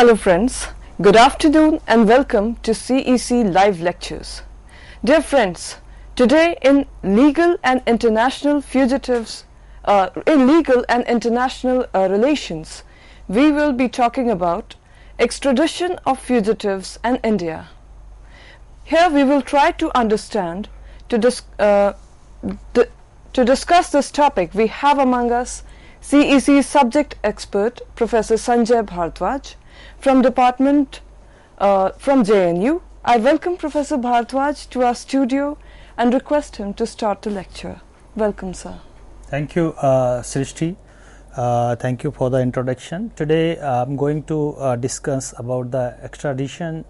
Hello friends, good afternoon and welcome to CEC live lectures. Dear friends, today in legal and international relations, we will be talking about extradition of fugitives and India. Here we will try to understand, to discuss this topic we have among us CEC subject expert Professor Sanjay Bhardwaj from JNU. I welcome Professor Bhardwaj to our studio and request him to start the lecture. Welcome, sir. Thank you, Srishti. Thank you for the introduction. Today I'm going to discuss about the extradition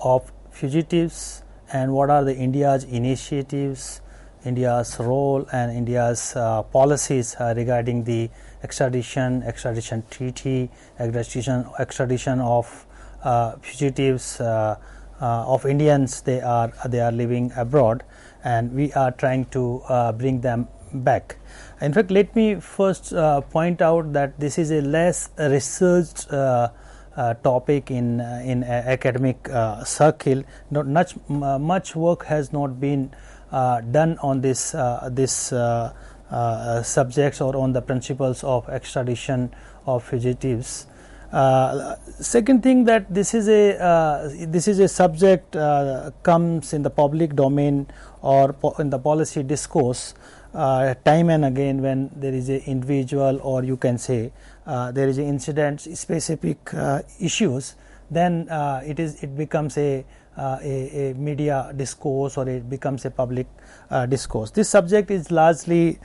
of fugitives and what are the India's initiatives, India's role and India's policies regarding the extradition treaty, extradition of fugitives of Indians. They are living abroad, and we are trying to bring them back. In fact, let me first point out that this is a less researched topic in academic circle. Not much work has not been done on this subjects or on the principles of extradition of fugitives. Second thing, that this is a subject comes in the public domain or in the policy discourse time and again when there is a individual, or you can say there is a incident specific issues, then it becomes a media discourse, or it becomes a public discourse. This subject is largely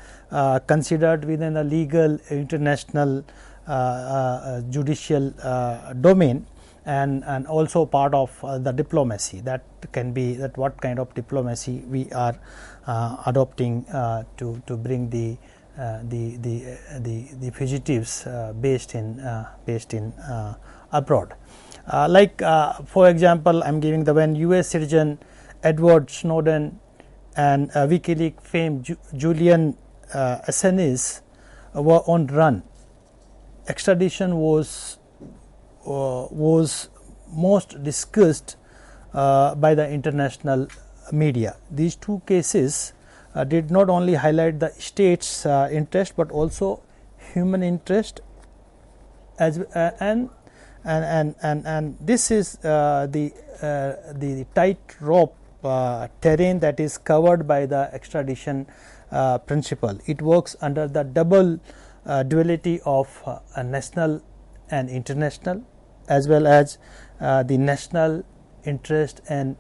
considered within the legal international judicial domain, and also part of the diplomacy. That can be that what kind of diplomacy we are adopting to bring the fugitives based in abroad. For example, I'm giving when U.S. citizen Edward Snowden and WikiLeaks fame Julian Assange were on run. Extradition was most discussed by the international media. These two cases did not only highlight the state's interest but also human interest and this is the tightrope terrain that is covered by the extradition principle. It works under the double duality of national and international, as well as the national interest and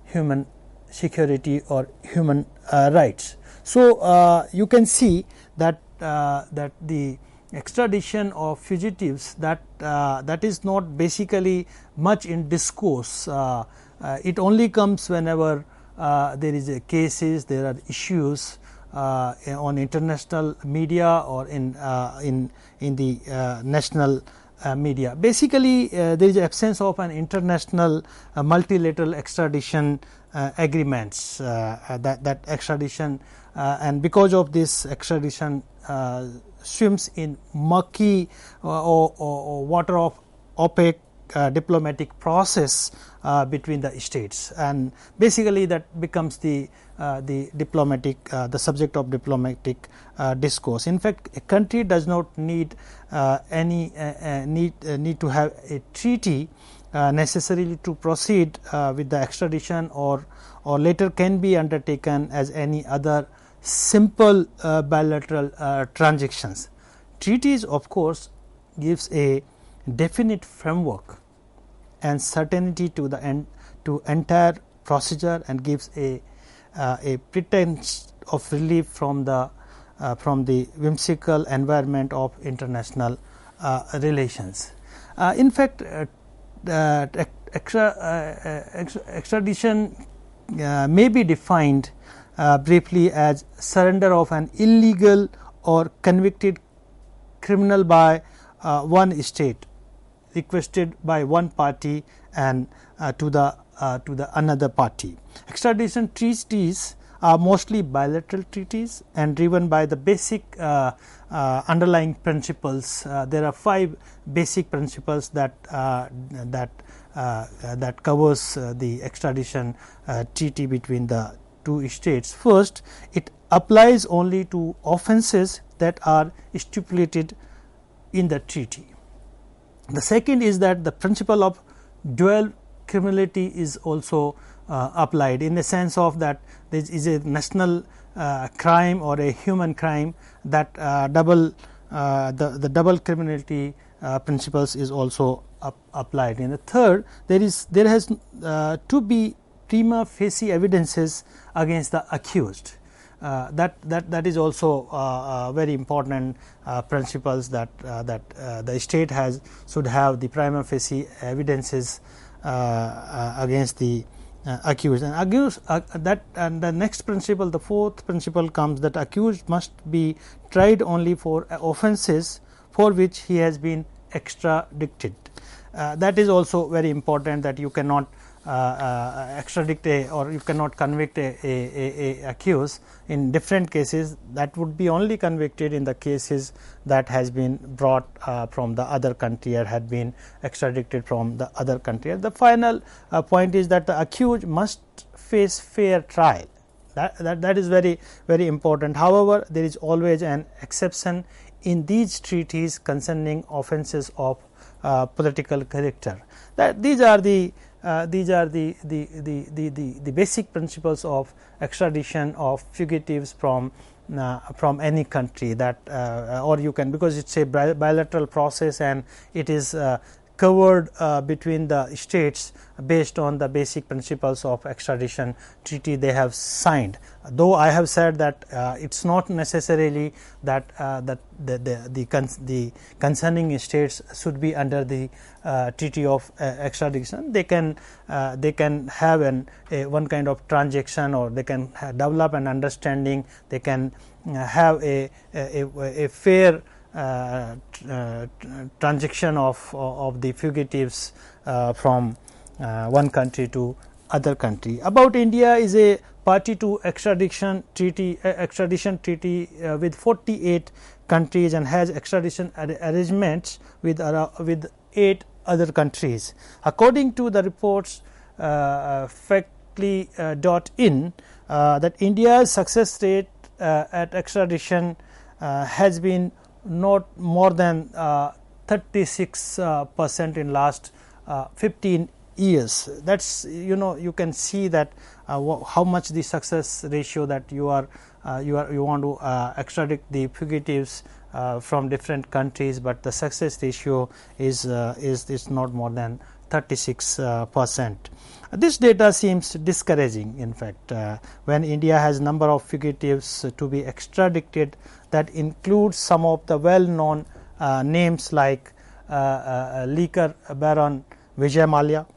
human security or human rights. So you can see that the extradition of fugitives that is not basically much in discourse. It only comes whenever there is a cases, there are issues on international media or in the national media. Basically, there is absence of an international multilateral extradition agreements. That extradition and because of this extradition swims in murky or water of opaque diplomatic process between the states, and basically that becomes the subject of diplomatic discourse. In fact, a country does not need need to have a treaty necessarily to proceed with the extradition, or later can be undertaken as any other simple bilateral transactions. Treaties, of course, gives a definite framework and certainty to the entire procedure, and gives a pretense of relief from the whimsical environment of international relations. In fact, extradition may be defined briefly as surrender of an illegal or convicted criminal by one state, requested by one party and to the another party. Extradition treaties are mostly bilateral treaties and driven by the basic underlying principles. There are 5 basic principles that covers the extradition treaty between the 2 states. First, it applies only to offences that are stipulated in the treaty. The second is that the principle of dual criminality is also applied, in the sense of that there is a national crime or a human crime, that the double criminality principles is also applied. In the third, there has to be prima facie evidences against the accused. That is also very important principles, that the state should have the prima facie evidences against the accused, and the next principle, the fourth principle comes, that accused must be tried only for offences for which he has been extradited. That is also very important, that you cannot extradite or you cannot convict a accused in different cases. That would be only convicted in the cases that has been brought from the other country or had been extradited from the other country. And the final point is that the accused must face fair trial. That is very, very important. However, there is always an exception in these treaties concerning offences of political character. These are the basic principles of extradition of fugitives from any country, that or you can, because it's a bilateral process and it is covered between the states based on the basic principles of extradition treaty they have signed. Though I have said that it's not necessarily that the concerning states should be under the treaty of extradition. They can have one kind of transaction, or they can develop an understanding. They can have a fair transaction of the fugitives from one country to other country. About India is a party to extradition treaty with 48 countries and has extradition arrangements with 8 other countries. According to the reports factly.in, that India's success rate at extradition has been not more than 36% in last 15 years. That's, you can see that how much the success ratio that you want to extradite the fugitives from different countries, but the success ratio is not more than 36%. This data seems discouraging. In fact, when India has number of fugitives to be extradited, that includes some of the well-known names like liquor baron Vijay Mallya,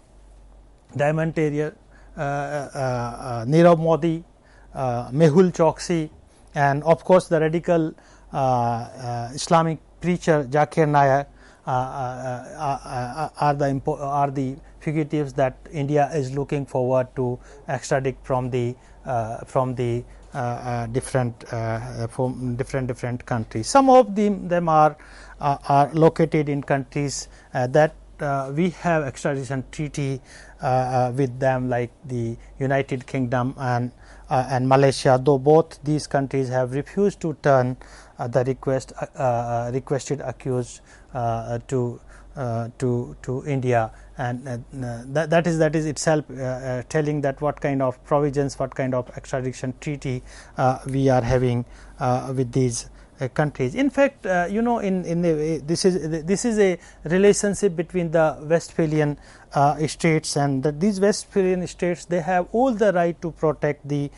diamond terrier Nirav Modi, Mehul Choksi, and of course the radical Islamic preacher Zakir Naik are the fugitives that India is looking forward to extradite from different countries. Some of them are located in countries that we have extradition treaty with them, like the United Kingdom and Malaysia, though both these countries have refused to turn the requested accused to India, and that is itself telling that what kind of provisions, what kind of extradition treaty we are having with these countries. In fact, this is a relationship between the Westphalian states, and these Westphalian states, they have all the right to protect the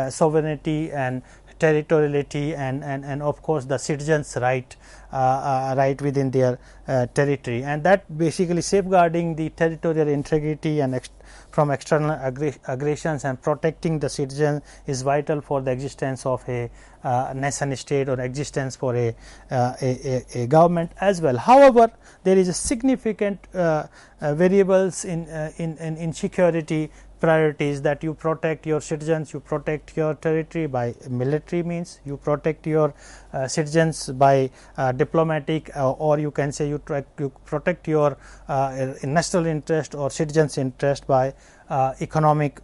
sovereignty and territoriality and of course the citizens' right within their territory, and that basically safeguarding the territorial integrity and from external aggressions and protecting the citizen is vital for the existence of a nation state or existence for a government as well. However, there is a significant variables in security priorities, that you protect your citizens, you protect your territory by military means, you protect your citizens by diplomatic, or you can say you protect your national interest or citizens interest by economic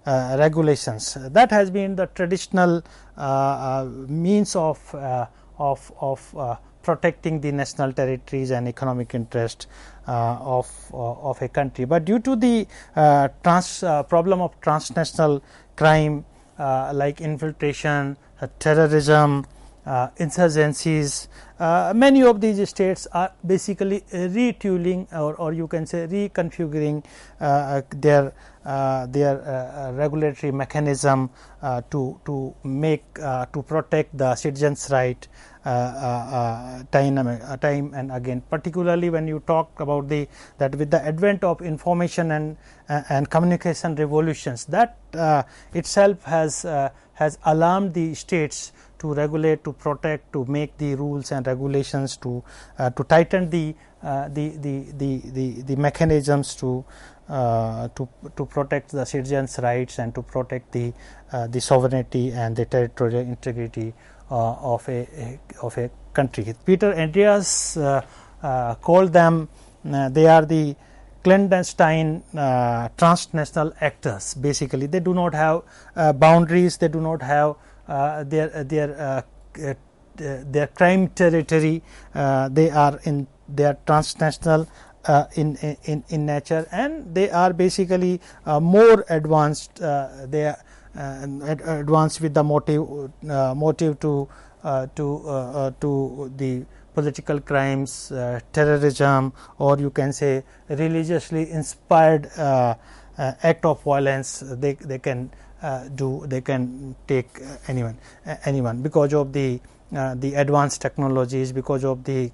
regulations. That has been the traditional means of protecting the national territories and economic interest of a country. But due to the problem of transnational crime like infiltration, terrorism, insurgencies, many of these states are basically retooling or you can say reconfiguring their regulatory mechanism to make to protect the citizens' right time and again, particularly when you talk about that with the advent of information and communication revolutions, that itself has alarmed the states to regulate, to protect, to make the rules and regulations, to tighten the mechanisms to protect the citizens' rights and to protect the sovereignty and the territorial integrity of a country. Peter Andreas called them they are the clandestine transnational actors. Basically, they do not have boundaries. They do not have their crime territory. They are transnational in nature, and they are basically more advanced. They are advanced with the motive to the political crimes, terrorism, or you can say religiously inspired act of violence. They can do. They can take anyone because of the advanced technologies, because of the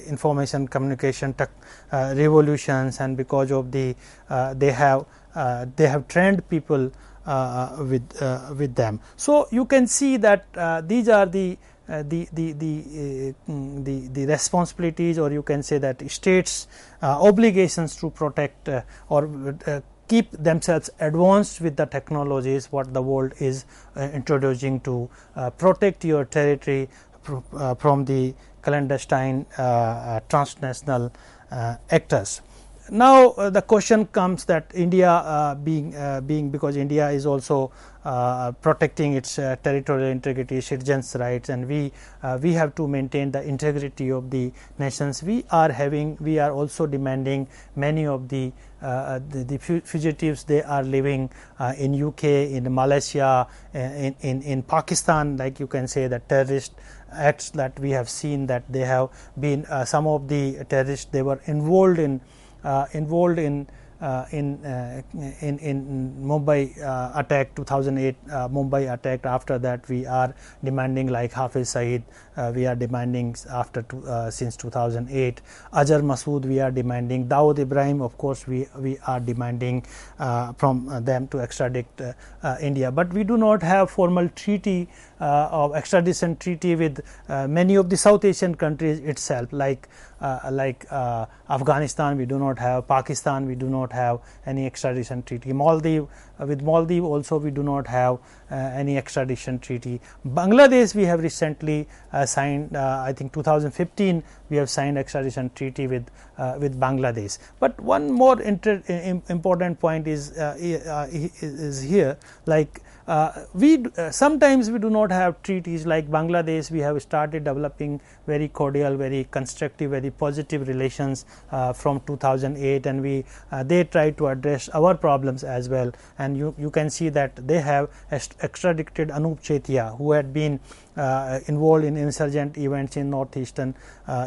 information communication revolutions, and because of the they have trained people with them. So you can see that these are the responsibilities, or you can say that states obligations to protect or keep themselves advanced with the technologies what the world is introducing to protect your territory from the clandestine transnational actors. Now the question comes that India being because India is also protecting its territorial integrity, citizens' rights, and we have to maintain the integrity of the nations. We are also demanding many of the fugitives. They are living in UK, in Malaysia, in Pakistan. Like you can say that terrorist acts that we have seen, that they have been some of the terrorists, they were involved in Mumbai attack, 2008 Mumbai attack. After that, we are demanding like Hafiz Saeed. We are demanding since 2008. Azhar Masood, we are demanding. Dawood Ibrahim, of course, we are demanding from them to extradite India. But we do not have formal treaty of extradition treaty with many of the South Asian countries itself, like Afghanistan. We do not have. Pakistan, we do not have any extradition treaty. With Maldives also we do not have any extradition treaty. Bangladesh, we have recently signed, I think 2015 we have signed extradition treaty with Bangladesh. But one more important point is here, like sometimes we do not have treaties. Like Bangladesh, we have started developing very cordial, very constructive, very positive relations from 2008, and they try to address our problems as well. And you can see that they have extradited Anup Chetia, who had been involved in insurgent events in northeastern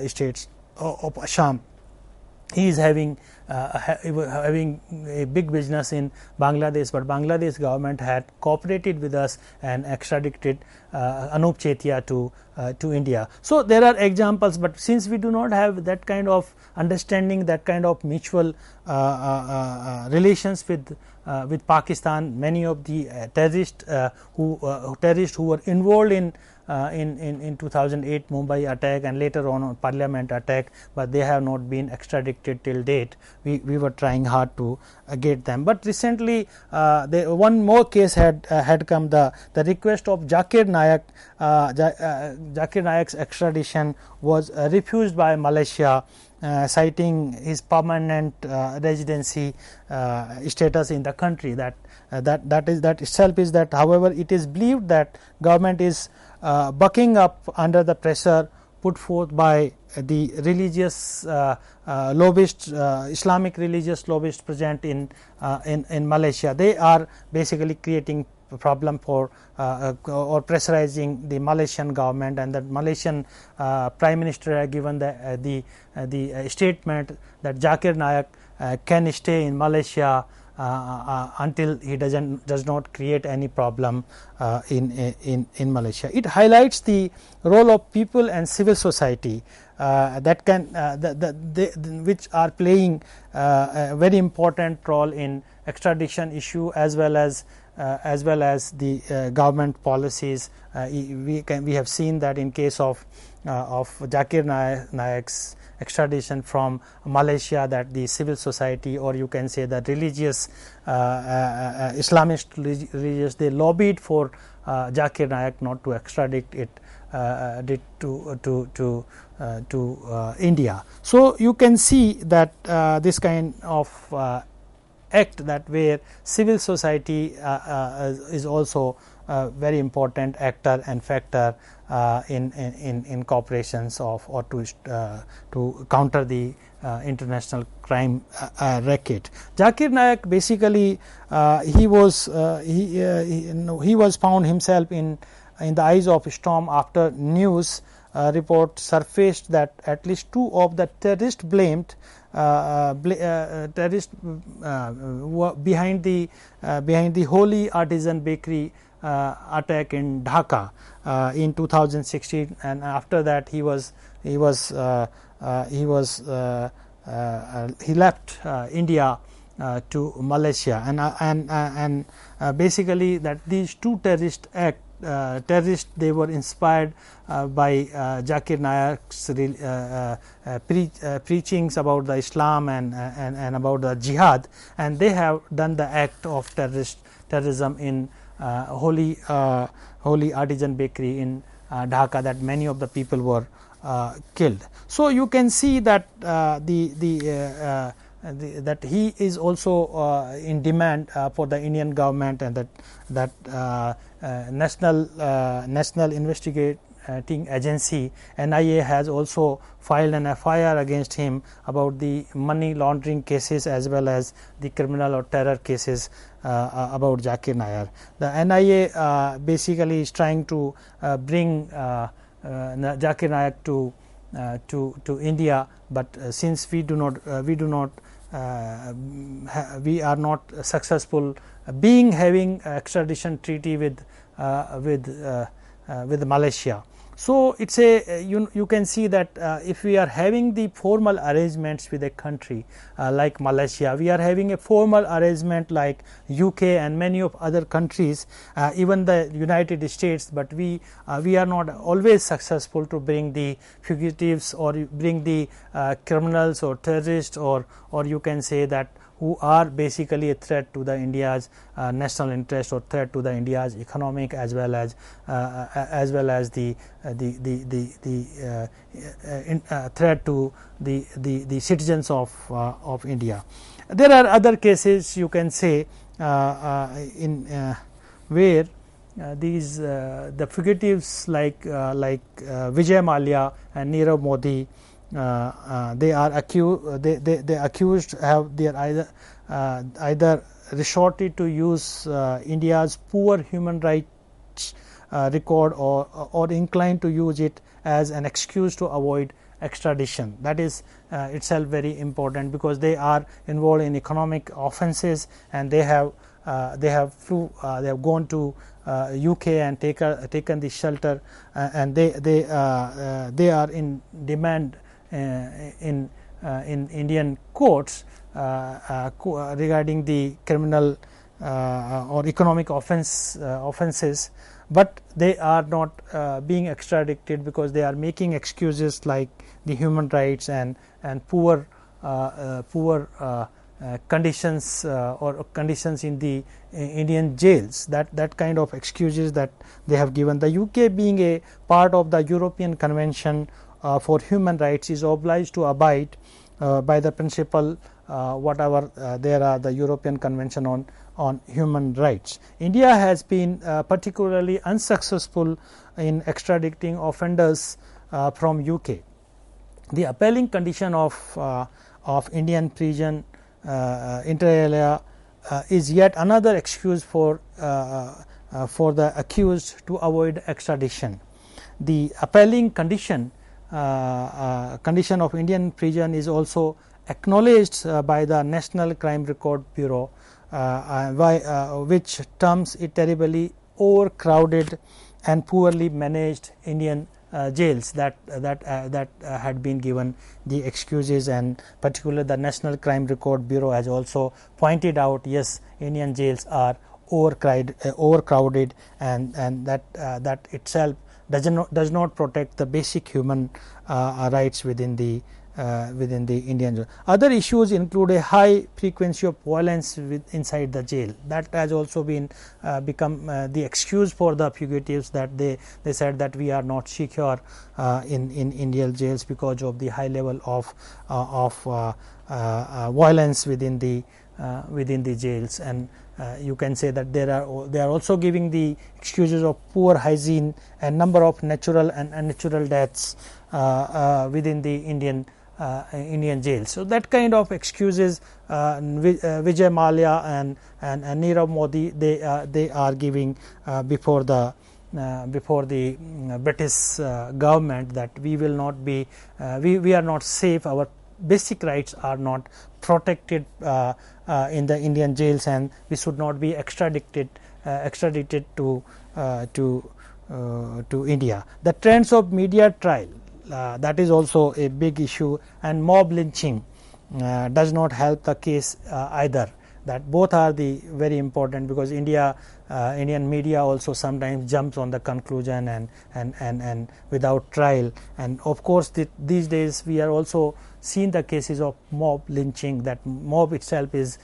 states of Assam. He is having a big business in Bangladesh, but Bangladesh government had cooperated with us and extradited Anup Chetia to India. So there are examples, but since we do not have that kind of understanding, that kind of mutual relations with Pakistan, many of the terrorists who were involved in in 2008 Mumbai attack and later on Parliament attack, but they have not been extradited till date. We were trying hard to get them, but recently one more case had come. The request of Zakir Naik's extradition was refused by Malaysia, citing his permanent residency status in the country. That itself is that, however, it is believed that government is bucking up under the pressure put forth by the religious lobbyists, Islamic religious lobbyists present in Malaysia. They are basically creating a problem for or pressurizing the Malaysian government, and the Malaysian Prime Minister has given the statement that Zakir Naik can stay in Malaysia until he does not create any problem in Malaysia. It highlights the role of people and civil society that can which are playing a very important role in extradition issue, as well as the government policies. We have seen that in case of Zakir Naik's extradition from Malaysia, that the civil society, or you can say the religious Islamist religious, they lobbied for Zakir Naik not to extradite it to India. So you can see that this kind of act, that where civil society is also a very important actor and factor in corporations of, or to counter the international crime racket. Zakir Naik basically he was found himself in the eyes of storm after news report surfaced that at least two of the terrorists blamed terrorists behind the Holy Artisan Bakery attack in Dhaka in 2016, and after that he left India to Malaysia, and basically that these two terrorists they were inspired by Zakir Naik's preachings about the Islam and about the jihad, and they have done the act of terrorism in Holy Artisan Bakery in Dhaka, that many of the people were killed. So you can see that that he is also in demand for the Indian government, and that National Investigating Agency NIA has also filed an FIR against him about the money laundering cases as well as the criminal or terror cases about Zakir Naik. The NIA basically is trying to bring Zakir Naik to India, but since we are not successful having extradition treaty with Malaysia. So it's you can see that if we are having the formal arrangements with a country like Malaysia, we are having a formal arrangement like UK and many of other countries, even the United States, but we are not always successful to bring the fugitives or bring the criminals or terrorists, or you can say that who are basically a threat to the India's national interest or threat to the India's economic as well as the threat to the citizens of India. There are other cases you can say in where these the fugitives like Vijay Mallya and Nirav Modi, they are accused. They accused have they are either resorted to use India's poor human rights record or inclined to use it as an excuse to avoid extradition. That is itself very important, because they are involved in economic offences, and they have gone to UK and taken the shelter, and they are in demand in Indian courts regarding the criminal or economic offences but they are not being extradited because they are making excuses like the human rights and poor conditions or conditions in the Indian jails. That kind of excuses that they have given. The UK, being a part of the European Convention for Human Rights, is obliged to abide by the principle whatever there are the European Convention on Human Rights. India has been particularly unsuccessful in extraditing offenders from UK. The appalling condition of Indian prison inter alia is yet another excuse for the accused to avoid extradition. The appalling condition of Indian prison is also acknowledged by the National Crime Record Bureau, which terms it terribly overcrowded and poorly managed Indian jails that had been given the excuses, and particularly the National Crime Record Bureau has also pointed out, yes, Indian jails are overcrowded, and that itself does not protect the basic human rights within the Indian jail. Other issues include a high frequency of violence inside the jail. That has also been become the excuse for the fugitives, that they said that we are not secure in Indian jails because of the high level of violence within the jails. And you can say that they are also giving the excuses of poor hygiene and number of natural and unnatural deaths within the Indian jails. So that kind of excuses Vijay Mallya and Nirav Modi they are giving before the British government, that we will not be we are not safe, our basic rights are not protected in the Indian jails, and we should not be extradited to India. The trends of media trial, that is also a big issue, and mob lynching does not help the case either. That both are the very important, because Indian media also sometimes jumps on the conclusion and without trial. And of course these days we are also seeing the cases of mob lynching, that mob itself is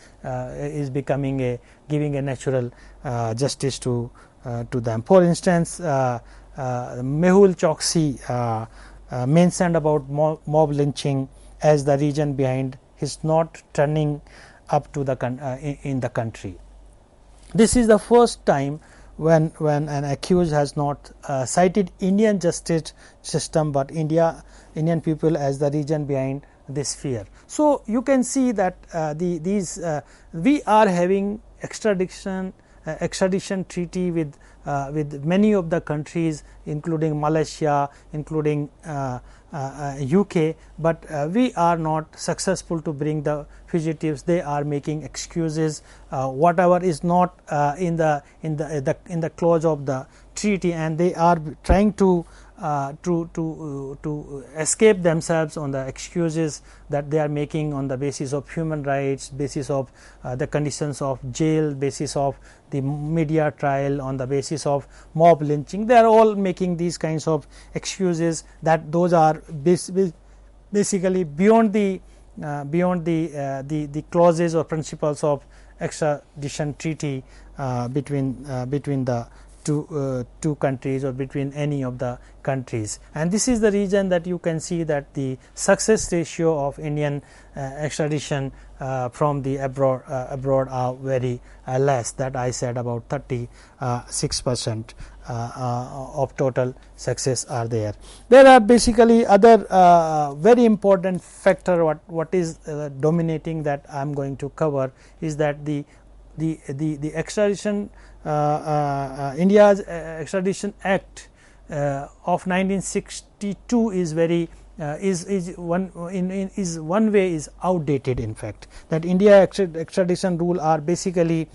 becoming giving a natural justice to them. For instance, Mehul Choksi mentioned about mob lynching as the reason behind his not turning up to in the country. This is the first time when an accused has not cited Indian justice system, but Indian people as the reason behind this fear. So you can see that we are having extradition treaty with many of the countries, including Malaysia, including UK, but we are not successful to bring the fugitives. They are making excuses, whatever is not in the clause of the treaty, and they are trying to escape themselves on the excuses that they are making on the basis of human rights, basis of the conditions of jail, basis of the media trial, on the basis of mob lynching. They are all making these kinds of excuses, that those are basically beyond the clauses or principles of extradition treaty between the two countries or between any of the countries. And this is the reason that you can see that the success ratio of Indian extradition from the abroad are very less, that I said about 36% of total success are there. There are basically other very important factor what is dominating that I am going to cover, is that the extradition India's Extradition Act of 1962 is very is one way is outdated. In fact, that India extradition rule are basically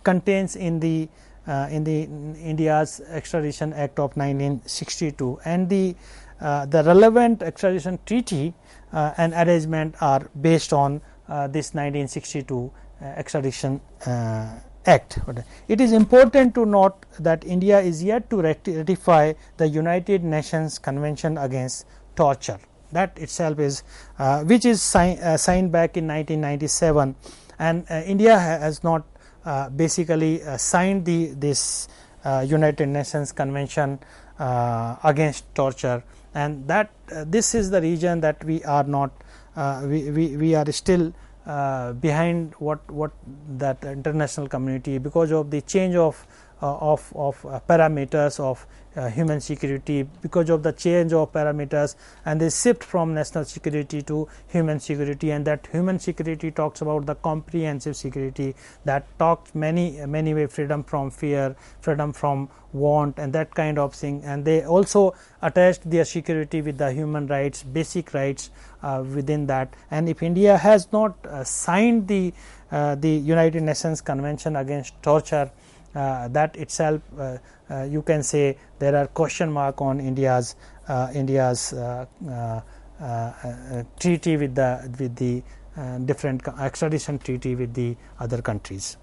contains in the India's Extradition Act of 1962, and the relevant extradition treaty and arrangement are based on this 1962 extradition act. It is important to note that India is yet to ratify the United Nations Convention Against Torture. That itself is which is signed back in 1997, and India has not basically signed this United Nations Convention against torture, and that this is the reason that we are not we are still behind what that international community, because of the change of parameters of human security, because of the change of parameters and the shift from national security to human security, and that human security talks about the comprehensive security that talks many way, freedom from fear, freedom from want, and that kind of thing, and they also attached their security with the human rights, basic rights within that. And if India has not signed the United Nations Convention Against Torture, that itself you can say there are question mark on India's treaty with the different extradition treaty with the other countries.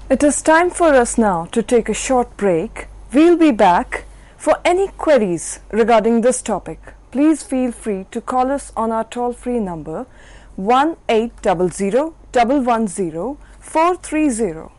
It is time for us now to take a short break. We'll be back. For any queries regarding this topic, please feel free to call us on our toll-free number 1-800-110-430.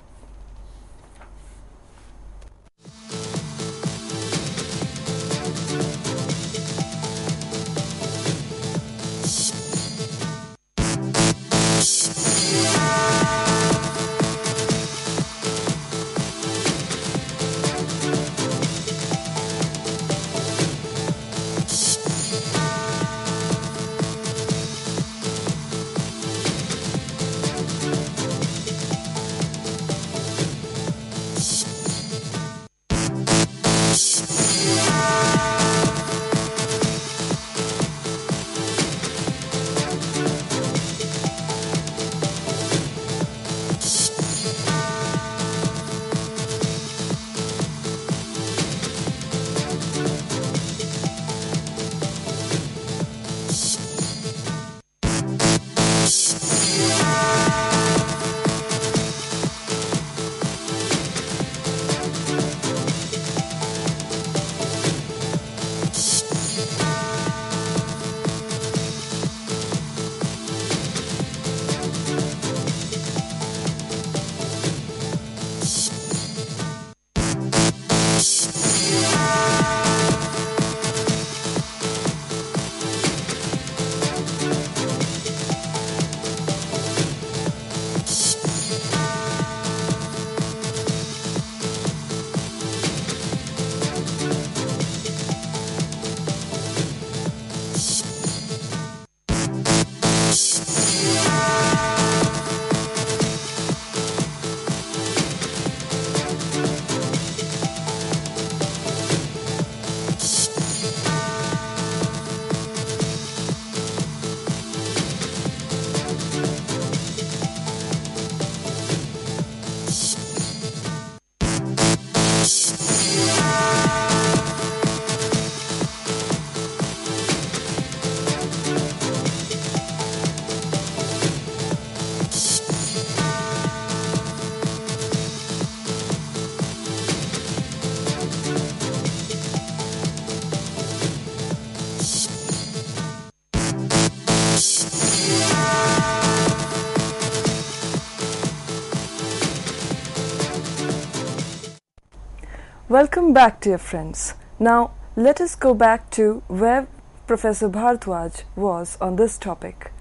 Welcome back, dear friends. Now let us go back to where Professor Bhardwaj was on this topic.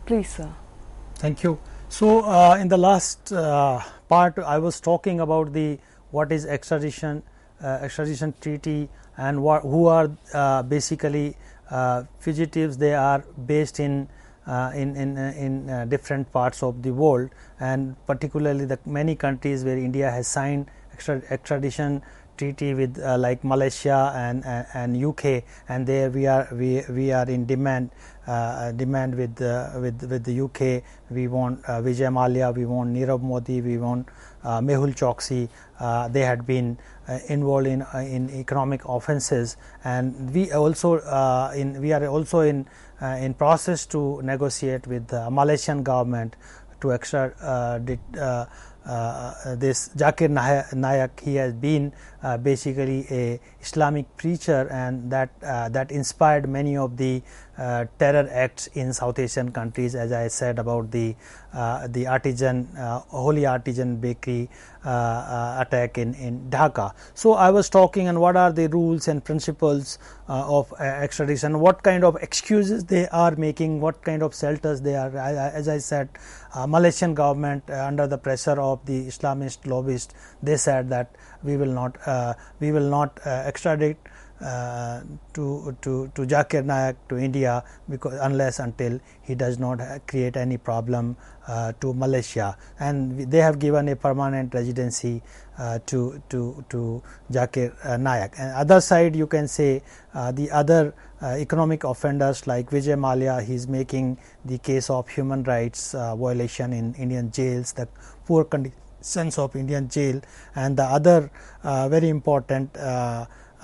Please, sir. Thank you. So in the last part I was talking about what is extradition treaty, and who are basically fugitives. They are based in different parts of the world, and particularly the many countries where India has signed extradition treaty with like Malaysia and UK, and there we are in demand with the UK. We want Vijay Mallya, we want Nirav Modi, we want Mehul Choksi. They had been involved in economic offences, and we are also in process to negotiate with the Malaysian government to extradite this Zakir Naik. He has been basically a Islamic preacher, and that inspired many of the terror acts in South Asian countries, as I said about the artisan Holy Artisan Bakery attack in Dhaka. So I was talking and what are the rules and principles of extradition, what kind of excuses they are making, what kind of shelters they are. As I said, Malaysian government under the pressure of the Islamist lobbyists, they said that we will not extradite to Zakir Naik to India, because unless until he does not create any problem to Malaysia, and they have given a permanent residency to Zakir Naik. And other side, you can say the other economic offenders like Vijay Mallya, he is making the case of human rights violation in Indian jails, the poor conditions of Indian jail, and the other very important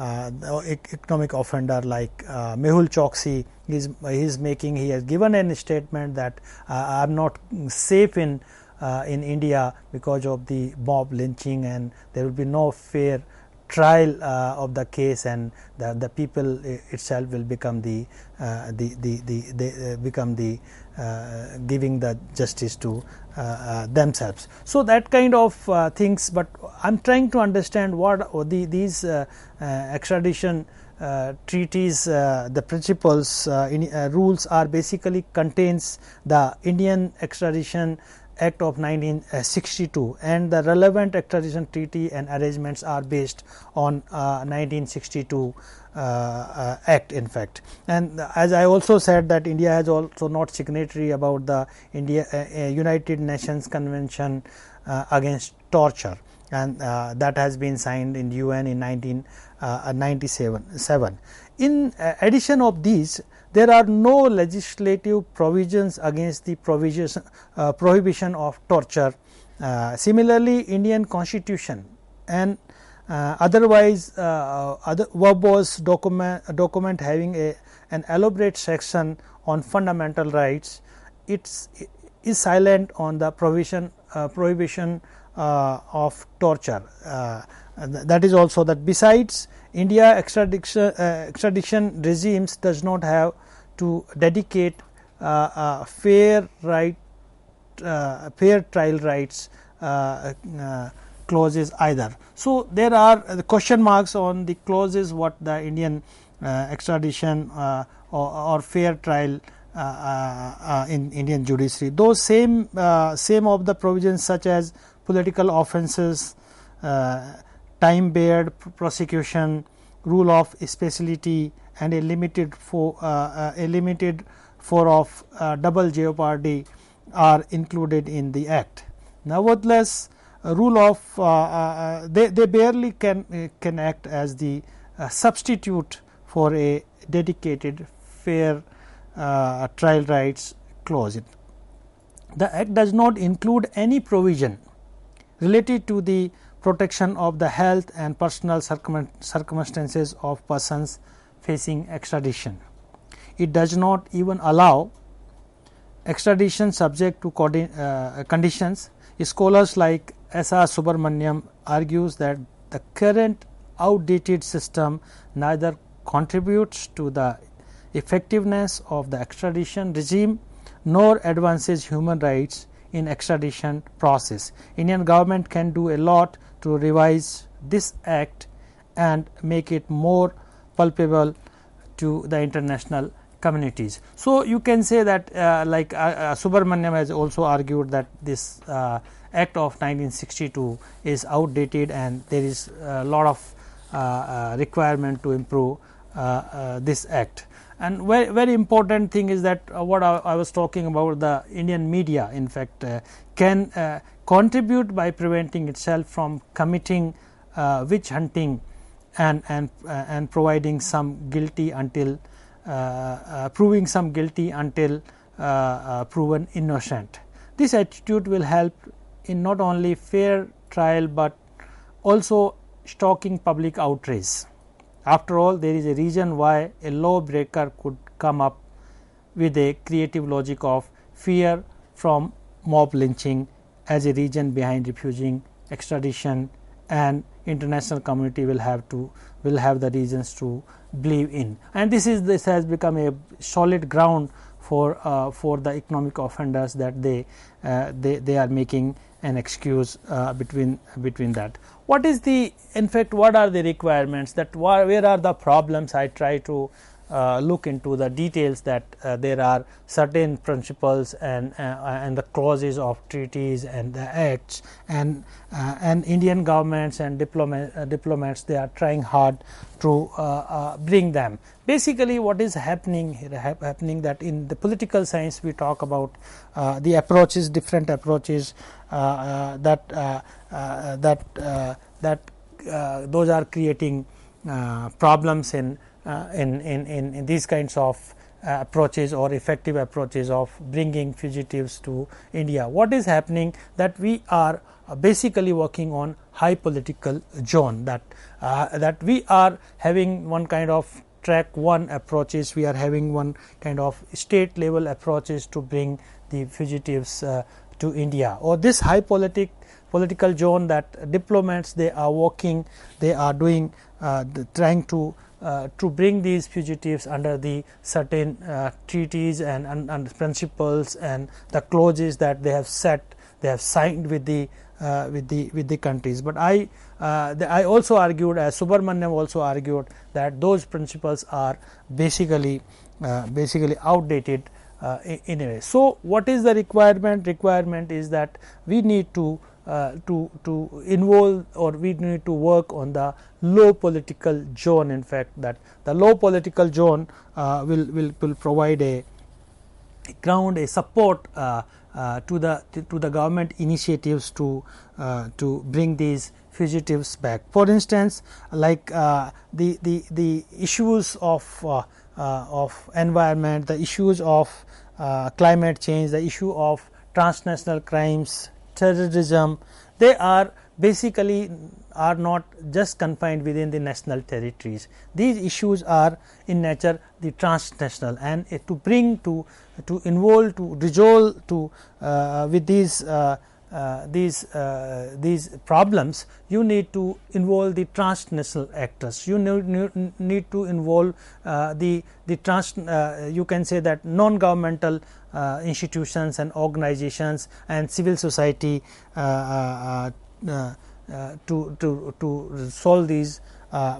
economic offender like Mehul Choksi. He has given a statement that I am not safe in India because of the mob lynching, and there will be no fair trial of the case, and the people itself will become giving the justice to themselves. So that kind of things, but I am trying to understand what these extradition treaties, the principles, rules are basically contains the Indian Extradition Act of 1962, and the relevant extradition treaty and arrangements are based on 1962 Act, in fact. And as I also said that India has also not signatory about the United Nations Convention against torture, and that has been signed in UN in 1997. In addition of these, there are no legislative provisions against the prohibition of torture. Similarly, Indian Constitution and otherwise other verbose document having an elaborate section on fundamental rights, it is silent on the prohibition of torture. That is also that besides India extradition regimes does not have to dedicate fair trial rights clauses either. So there are the question marks on the clauses what the Indian extradition or fair trial in Indian judiciary. Those same of the provisions such as political offences, time-barred prosecution, rule of speciality, and a limited for of double jeopardy are included in the Act. Nevertheless, a rule of they barely can act as the substitute for a dedicated fair trial rights clause. The Act does not include any provision related to the protection of the health and personal circumstances of persons facing extradition. It does not even allow extradition subject to conditions. Scholars like S.R. Subramaniam argues that the current outdated system neither contributes to the effectiveness of the extradition regime nor advances human rights in extradition process. Indian government can do a lot to revise this act and make it more palpable to the international communities. So you can say that like Subramaniam has also argued that this Act of 1962 is outdated, and there is a lot of requirement to improve this Act. And very important thing is that what I was talking about, the Indian media in fact can contribute by preventing itself from committing witch hunting and providing some guilty until proving some guilty until proven innocent. This attitude will help in not only fair trial but also stoking public outrage. After all, there is a reason why a lawbreaker could come up with a creative logic of fear from mob lynching as a reason behind refusing extradition, and international community will have the reasons to believe in. And this has become a solid ground for the economic offenders, that they are making an excuse between that. What is the, in fact, what are the requirements, that where are the problems? I try to look into the details, that there are certain principles and the clauses of treaties and the acts, and Indian governments and diplomats, they are trying hard to bring them. Basically, what is happening that in the political science we talk about the approaches, different approaches that those are creating problems in these kinds of approaches or effective approaches of bringing fugitives to India. What is happening, that we are basically working on high political zone, that we are having one kind of track 1 approaches, we are having one kind of state level approaches to bring the fugitives to India, or this high political zone, that diplomats, they are working, they are doing trying to bring these fugitives under the certain treaties and principles and the clauses that they have signed with the countries. But I also argued, as Subramaniam also argued, that those principles are basically outdated in a way. So, what is the requirement? Requirement is that we need to involve, or we need to work on the low political zone. In fact, that the low political zone will provide a ground, a support to the government initiatives to bring these fugitives back. For instance, like the issues of environment, the issues of climate change, the issue of transnational crimes, terrorism, they are basically not just confined within the national territories. These issues are in nature the transnational, and to bring to involve, to resolve with these problems, you need to involve the transnational actors. You need to involve you can say that non-governmental institutions and organizations and civil society to solve these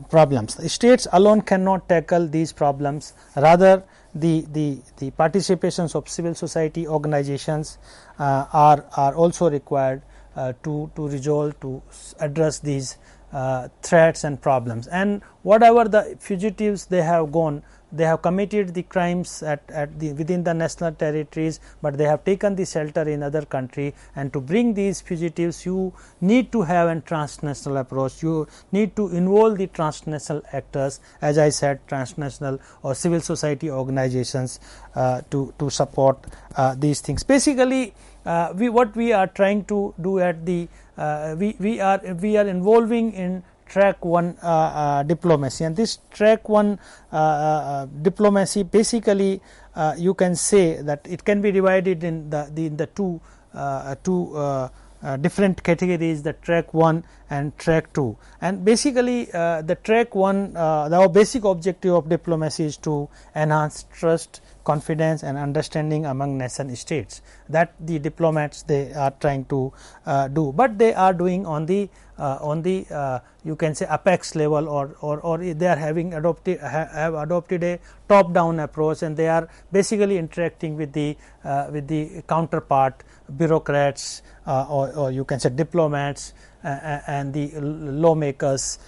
problems. The states alone cannot tackle these problems. Rather, the participations of civil society organizations are also required to resolve, to address these threats and problems. And whatever the fugitives they have gone, they have committed the crimes within the national territories, but they have taken the shelter in other country. And to bring these fugitives, you need to have a transnational approach. You need to involve the transnational actors, as I said, transnational or civil society organizations to support these things. Basically, what we are trying to do at the we are involving in track 1 diplomacy, and this track 1 diplomacy, basically you can say that it can be divided in the two different categories, the track 1 and track 2. And basically the track 1, our basic objective of diplomacy is to enhance trust, confidence and understanding among nation states, that the diplomats they are trying to do, but they are doing on the you can say apex level, or they are have adopted a top down approach, and they are basically interacting with the counterpart bureaucrats or you can say diplomats and the lawmakers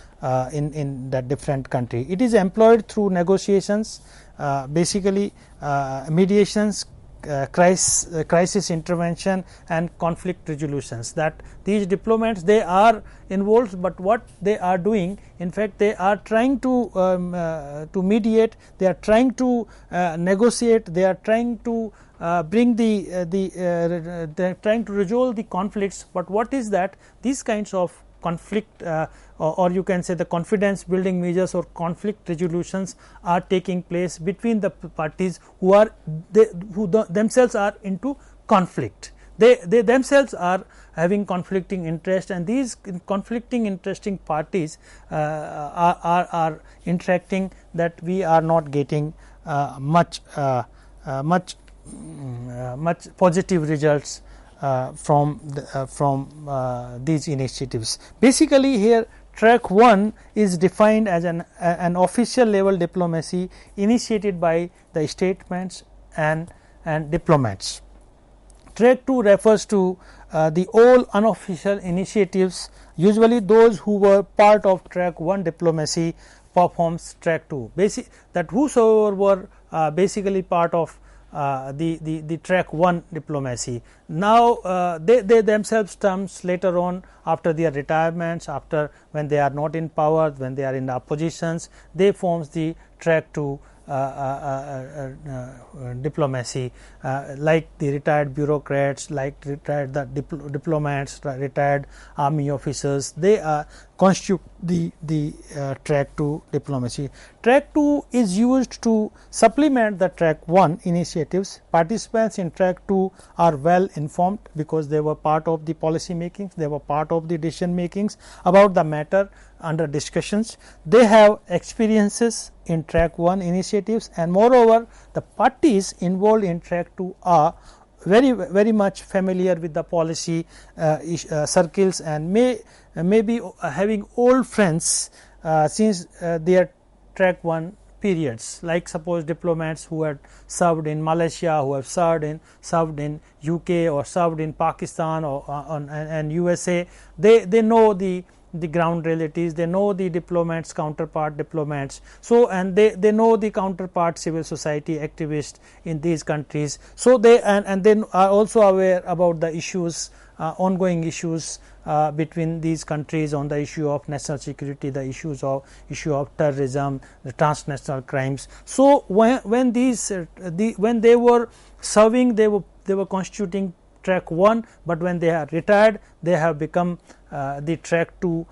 in that different country. It is employed through negotiations, basically mediations, crisis intervention and conflict resolutions, that these diplomats they are involved, but what they are doing, in fact they are trying to mediate, they are trying to negotiate, they are trying to bring they are trying to resolve the conflicts. But what is that? These kinds of conflict or you can say the confidence building measures or conflict resolutions are taking place between the parties who themselves are into conflict. they themselves are having conflicting interest, and these conflicting interesting parties are interacting, that we are not getting much positive results from these initiatives. Basically, here track 1 is defined as an official level diplomacy initiated by the statements and diplomats. Track 2 refers to the all unofficial initiatives, usually those who were part of track 1 diplomacy performs track 2. That whosoever were basically part of the track 1 diplomacy. Now they themselves comes later on, after their retirements, after when they are not in power, when they are in oppositions, they forms the track 2 diplomacy, like the retired bureaucrats, like retired diplomats, retired army officers, they constitute the track 2 diplomacy. Track 2 is used to supplement the track 1 initiatives. Participants in track 2 are well informed because they were part of the policy makings, they were part of the decision makings about the matter under discussions. They have experiences in track 1 initiatives, and moreover the parties involved in track 2 are very much familiar with the policy circles, and may be having old friends since their track 1 periods, like suppose diplomats who had served in Malaysia, who have served in UK or served in Pakistan or and USA. They know the ground realities, they know the diplomats, counterpart diplomats, so and they know the counterpart civil society activists in these countries. So they and then are also aware about the issues, ongoing issues between these countries on the issue of national security, the issue of terrorism, the transnational crimes. So when they were serving, they were constituting track 1, but when they are retired, they have become the track 2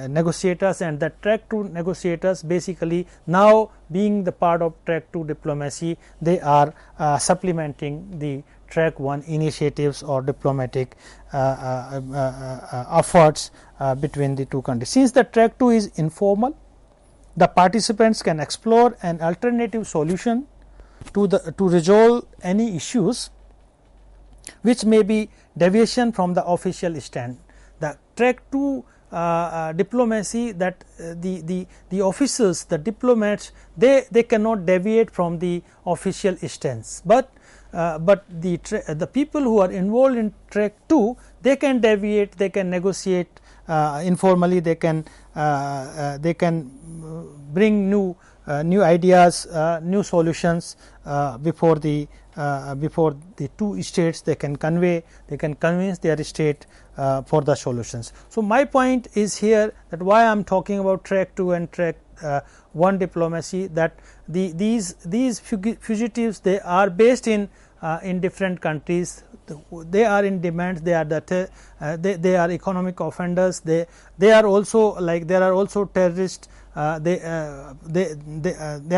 negotiators, and the track 2 negotiators basically now being the part of track 2 diplomacy, they are supplementing the track 1 initiatives or diplomatic efforts between the two countries. Since the track 2 is informal, the participants can explore an alternative solution to resolve any issues which may be deviation from the official stand. The track 2 diplomacy, that the officers, the diplomats, they cannot deviate from the official stance, but the people who are involved in track 2, they can deviate, they can negotiate informally, they can bring new ideas, new solutions before the two states. They can convince their state for the solutions. So my point is here that why I am talking about track 2 and track 1 diplomacy, that these fugitives, they are based in different countries. They are in demand. They are they are economic offenders. They are also there are also terrorists. They are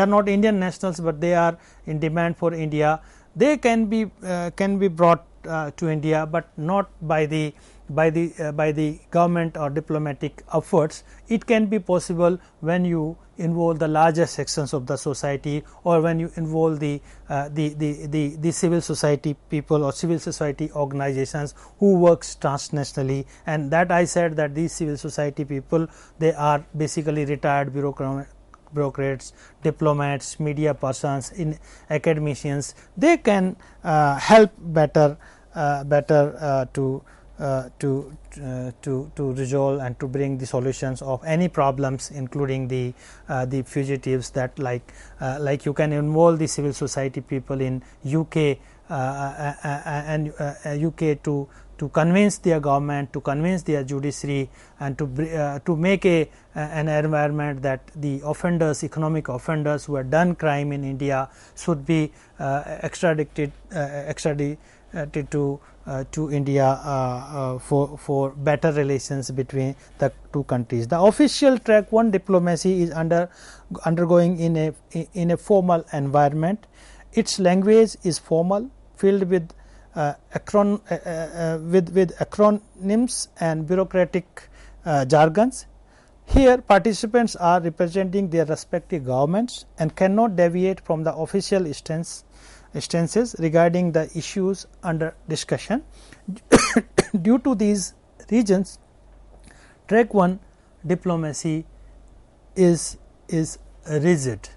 not Indian nationals, but they are in demand for India. They can be brought to India, but not by the government or diplomatic efforts. It can be possible when you involve the larger sections of the society, or when you involve the civil society people or civil society organizations who works transnationally. And that I said that these civil society people, they are basically retired bureaucrats, diplomats, media persons, in academicians. They can help better to resolve and to bring the solutions of any problems, including the fugitives. That like you can involve the civil society people in UK and UK to convince their government, to convince their judiciary, and to make an environment that the offenders, economic offenders who have done crime in India should be extradited to India for better relations between the two countries. The official track 1 diplomacy is undergoing in a formal environment. Its language is formal, filled with with acronyms and bureaucratic jargons. Here participants are representing their respective governments and cannot deviate from the official stances regarding the issues under discussion. Due to these reasons, track 1 diplomacy is rigid,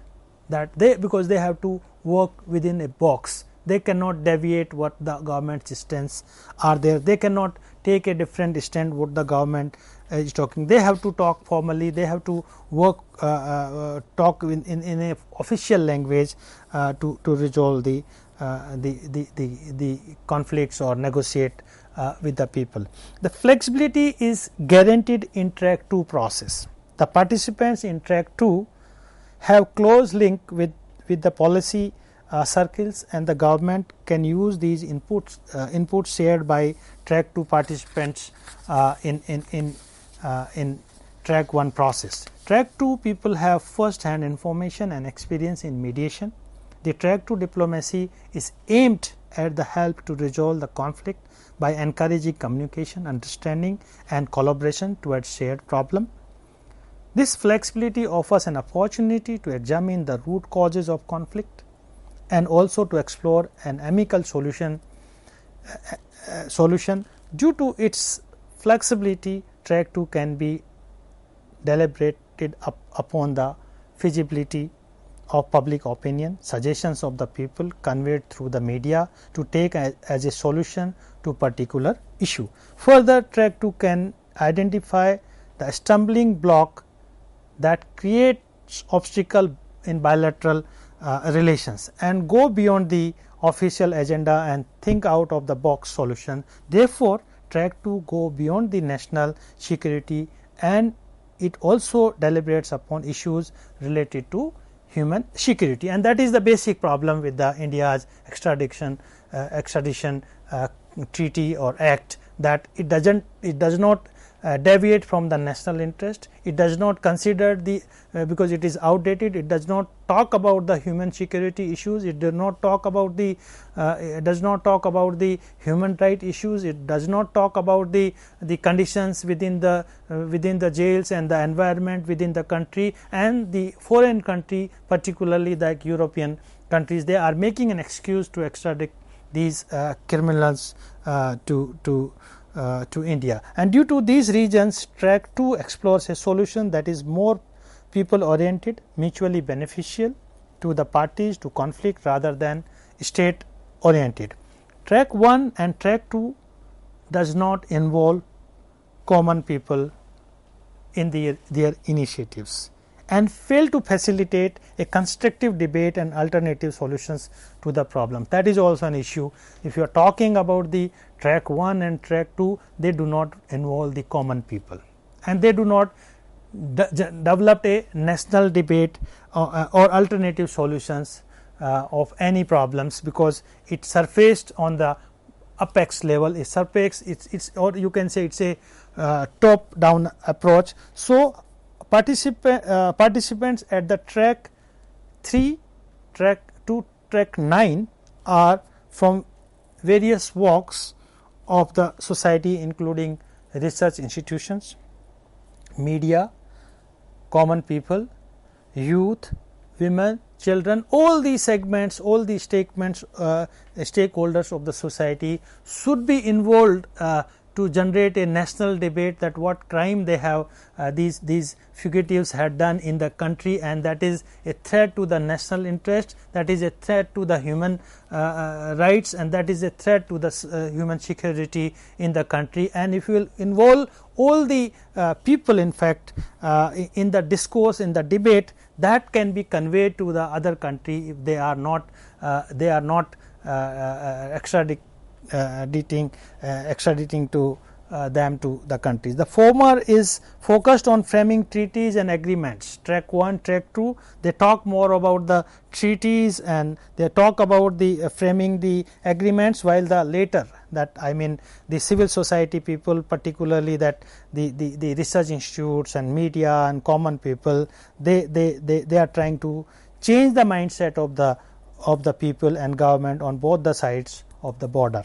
that because they have to work within a box, they cannot deviate what the government's stance are there, they cannot take a different stand what the government is talking, they have to talk formally, they have to work talk in a official language to resolve the conflicts or negotiate with the people. The flexibility is guaranteed in track 2 process. The participants in track 2 have close link with the policy circles, and the government can use these inputs shared by track 2 participants in track 1 process. Track 2 people have first hand information and experience in mediation. The track 2 diplomacy is aimed at the help to resolve the conflict by encouraging communication, understanding and collaboration towards shared problem. This flexibility offers an opportunity to examine the root causes of conflict and also to explore an amicable solution. Due to its flexibility, track 2 can be deliberated upon the feasibility of public opinion, suggestions of the people conveyed through the media to take as a solution to particular issue. Further, track 2 can identify the stumbling block that creates obstacle in bilateral relations and go beyond the official agenda and think out of the box solution. Therefore, track 2 go beyond the national security, and it also deliberates upon issues related to human security, and that is the basic problem with the India's extradition treaty or act, that it does not deviate from the national interest. It does not consider the because it is outdated. It does not talk about the human security issues. It does not talk about the human right issues. It does not talk about the conditions within the jails and the environment within the country and the foreign country, particularly the European countries. They are making an excuse to extradite these criminals to India, and due to these reasons, track 2 explores a solution that is more people oriented, mutually beneficial to the parties to conflict rather than state oriented. Track 1 and track 2 does not involve common people in their initiatives and fail to facilitate a constructive debate and alternative solutions to the problem. That is also an issue. If you are talking about the track 1 and track 2, they do not involve the common people, and they do not develop a national debate or alternative solutions of any problems, because it surfaced on the apex level. It surface, it's or you can say it's a top down approach. So participants at the track 3, track 2, track 9 are from various walks of the society, including research institutions, media, common people, youth, women, children. All these segments, all these stakeholders of the society should be involved to generate a national debate that what crime they have these fugitives had done in the country, and that is a threat to the national interest, that is a threat to the human rights, and that is a threat to the human security in the country. And if you will involve all the people, in fact, in the discourse, in the debate, that can be conveyed to the other country if they are not extraditing to them to the countries. The former is focused on framing treaties and agreements. Track 1, track 2, they talk more about the treaties and they talk about the framing the agreements, while the later, that I mean the civil society people, particularly that the research institutes and media and common people, they are trying to change the mindset of the people and government on both the sides of the border.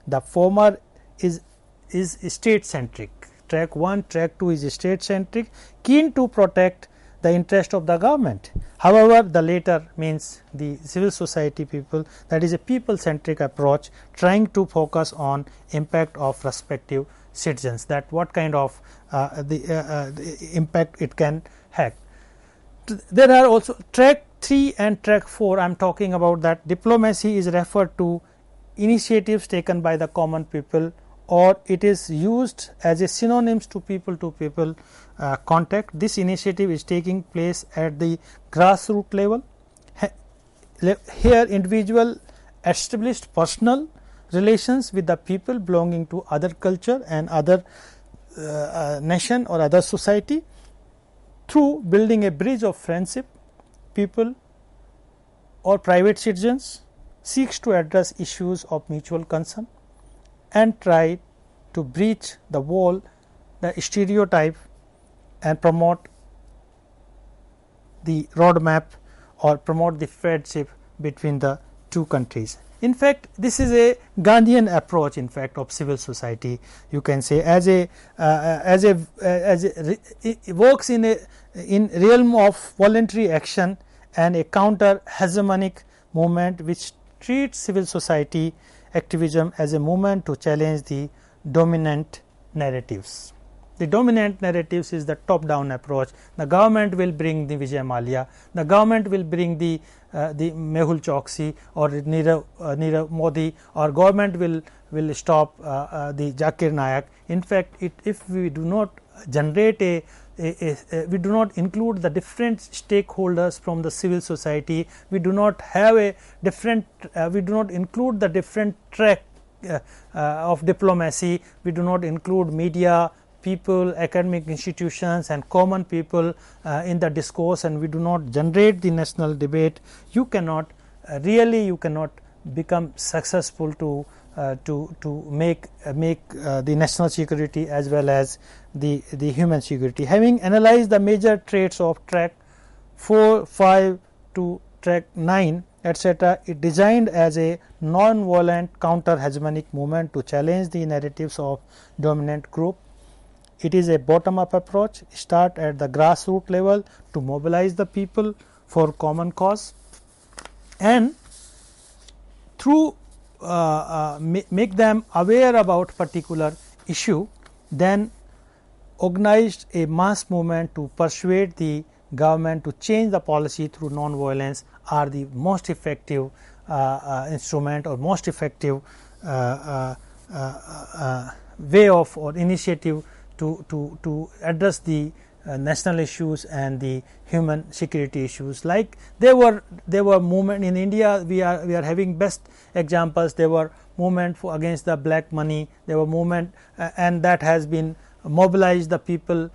The former is state centric. Track 1, track 2 is state centric, keen to protect the interest of the government. However, the later means the civil society people, that is a people centric approach, trying to focus on impact of respective citizens, that what kind of the impact it can have. There are also track 3 and track 4. I am talking about that diplomacy is referred to initiatives taken by the common people, or it is used as a synonyms to people contact. This initiative is taking place at the grassroots level. Here individual established personal relations with the people belonging to other culture and other nation or other society. Through building a bridge of friendship, people or private citizens seeks to address issues of mutual concern and try to breach the wall, the stereotype, and promote the roadmap or promote the friendship between the two countries. In fact, this is a Gandhian approach, in fact, of civil society. You can say it works in realm of voluntary action and a counter hegemonic movement which treats civil society activism as a movement to challenge the dominant narratives. The dominant narratives is the top down approach. The government will bring the Vijay Mallya, the government will bring the Mehul Choksi or Nirav Modi, or government will stop the Zakir Naik. In fact, if we do not generate we do not include the different stakeholders from the civil society, we do not have a different we do not include the different track of diplomacy, we do not include media, people, academic institutions and common people in the discourse, and we do not generate the national debate, you cannot you cannot become successful to make the national security as well as the human security. Having analyzed the major traits of track 4, 5 to track 9 etc., it designed as a non-violent counter hegemonic movement to challenge the narratives of dominant group. It is a bottom up approach, start at the grassroots level to mobilize the people for common cause, and through make them aware about particular issue, then organized a mass movement to persuade the government to change the policy through non-violence are the most effective instrument or most effective way of or initiative to address the national issues and the human security issues. Like there were movement in India, we are having best examples. There were movement against the black money, there were movement and that has been mobilized the people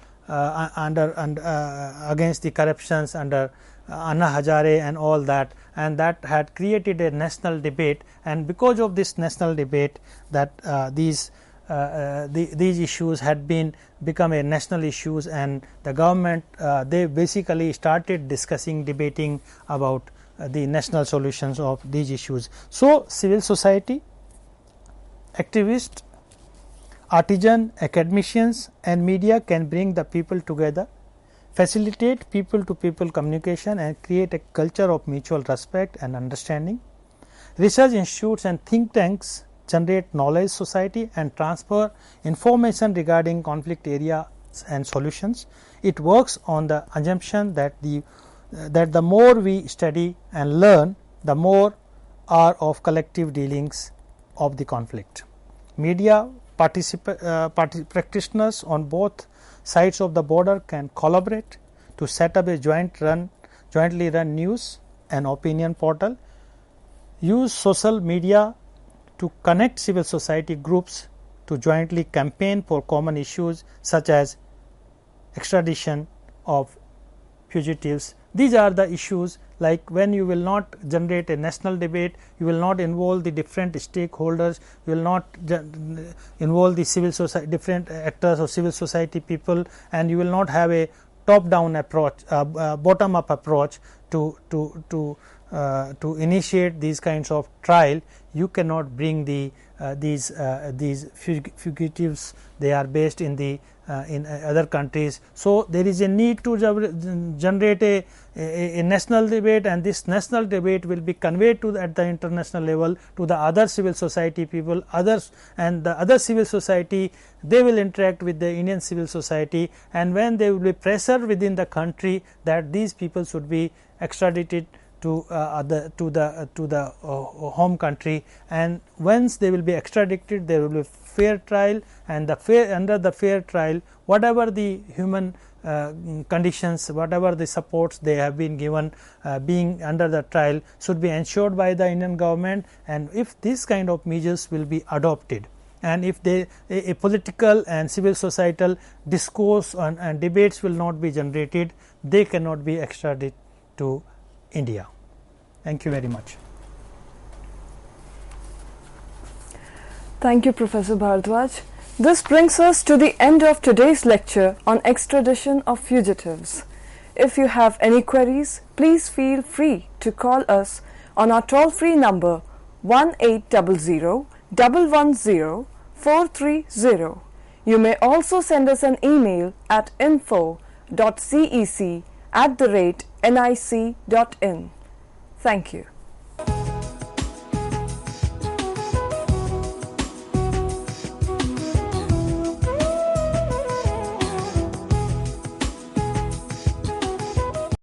against the corruptions under Anna Hazare and all that, and that had created a national debate, and because of this national debate that these issues had become a national issues, and the government they basically started discussing, debating about the national solutions of these issues. So civil society, activists, artisan, academicians and media can bring the people together, facilitate people to people communication and create a culture of mutual respect and understanding. Research institutes and think tanks generate knowledge society and transfer information regarding conflict areas and solutions. It works on the assumption that the more we study and learn, the more are of collective dealings of the conflict. Media practitioners on both sides of the border can collaborate to set up a jointly run news and opinion portal, use social media to connect civil society groups to jointly campaign for common issues such as extradition of fugitives. These are the issues, like when you will not generate a national debate, you will not involve the different stakeholders, you will not involve the civil society, different actors or civil society people, and you will not have a top down approach, bottom up approach to initiate these kinds of trial. You cannot bring the these fugitives, they are based in the in other countries. So, there is a need to generate a national debate, and this national debate will be conveyed to at the international level to the other civil society people, others, and the other civil society, they will interact with the Indian civil society, and when there will be pressure within the country that these people should be extradited to the home country, and once they will be extradited, there will be fair trial, and the under the fair trial, whatever the human conditions, whatever the supports they have been given being under the trial should be ensured by the Indian government, and if this kind of measures will be adopted, and if they a political and civil societal discourse and debates will not be generated, they cannot be extradited to India. Thank you very much. Thank you, Professor Bharadwaj. This brings us to the end of today's lecture on extradition of fugitives. If you have any queries, please feel free to call us on our toll-free number 1800-110-430. You may also send us an email at info.cec@nic.in. Thank you.